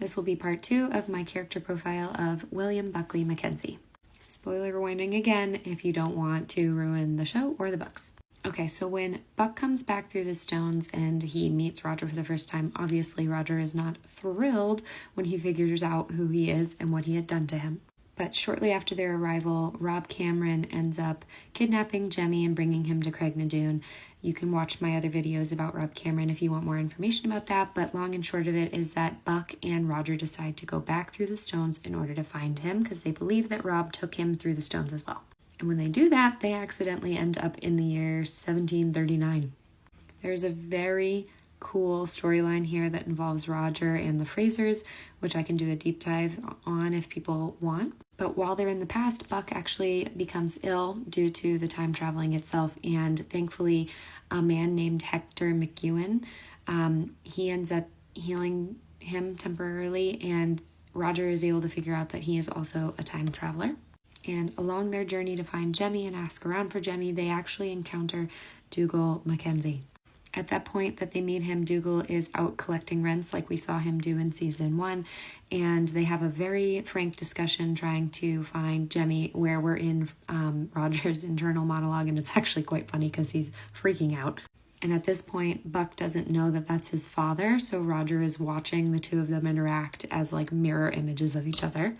This will be part 2 of my character profile of William Buckley MacKenzie. Spoiler warning again if you don't want to ruin the show or the books. Okay, so when Buck comes back through the stones and he meets Roger for the first time, obviously Roger is not thrilled when he figures out who he is and what he had done to him. But shortly after their arrival, Rob Cameron ends up kidnapping Jemmy and bringing him to Craignadoon. You can watch my other videos about Rob Cameron if you want more information about that, but long and short of it is that Buck and Roger decide to go back through the stones in order to find him because they believe that Rob took him through the stones as well. And when they do that, they accidentally end up in the year 1739. There's a very cool storyline here that involves Roger and the Frasers, which I can do a deep dive on if people want. But while they're in the past, Buck actually becomes ill due to the time traveling itself, and thankfully a man named Hector McEwen, he ends up healing him temporarily, and Roger is able to figure out that he is also a time traveler. And along their journey to find Jemmy and ask around for Jemmy, they actually encounter Dougal MacKenzie. At that point that they meet him, Dougal is out collecting rents like we saw him do in season 1, and they have a very frank discussion trying to find Jemmy, where we're in Roger's internal monologue, and it's actually quite funny because he's freaking out. And at this point, Buck doesn't know that that's his father, so Roger is watching the two of them interact as like mirror images of each other.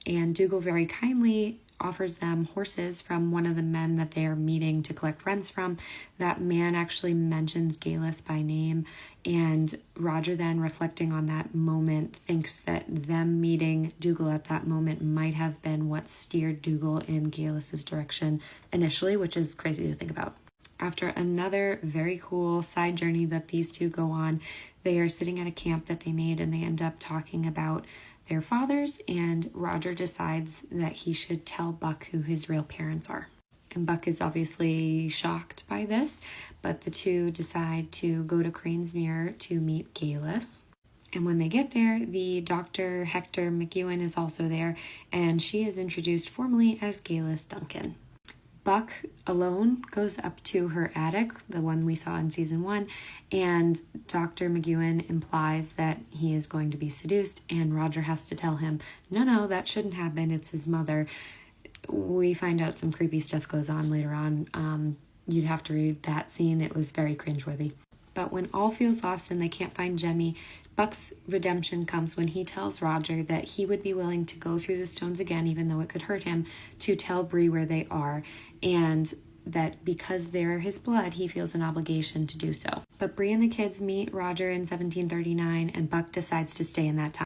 And Dougal very kindly offers them horses from one of the men that they are meeting to collect rents from. That man actually mentions Galus by name, and Roger then, reflecting on that moment, thinks that them meeting Dougal at that moment might have been what steered Dougal in Galus's direction initially, which is crazy to think about. After another very cool side journey that these two go on, they are sitting at a camp that they made, and they end up talking about their fathers, and Roger decides that he should tell Buck who his real parents are. And Buck is obviously shocked by this, but the two decide to go to Cranesmere to meet Galus. And when they get there, the Dr. Hector McEwen is also there, and she is introduced formally as Galus Duncan. Buck alone goes up to her attic, the one we saw in season 1, and Dr. McEwen implies that he is going to be seduced, and Roger has to tell him, no, that shouldn't happen, it's his mother. We find out some creepy stuff goes on later on. You'd have to read that scene, it was very cringeworthy. But when all feels lost and they can't find Jemmy, Buck's redemption comes when he tells Roger that he would be willing to go through the stones again, even though it could hurt him, to tell Bree where they are, and that because they're his blood, he feels an obligation to do so. But Bree and the kids meet Roger in 1739, and Buck decides to stay in that time.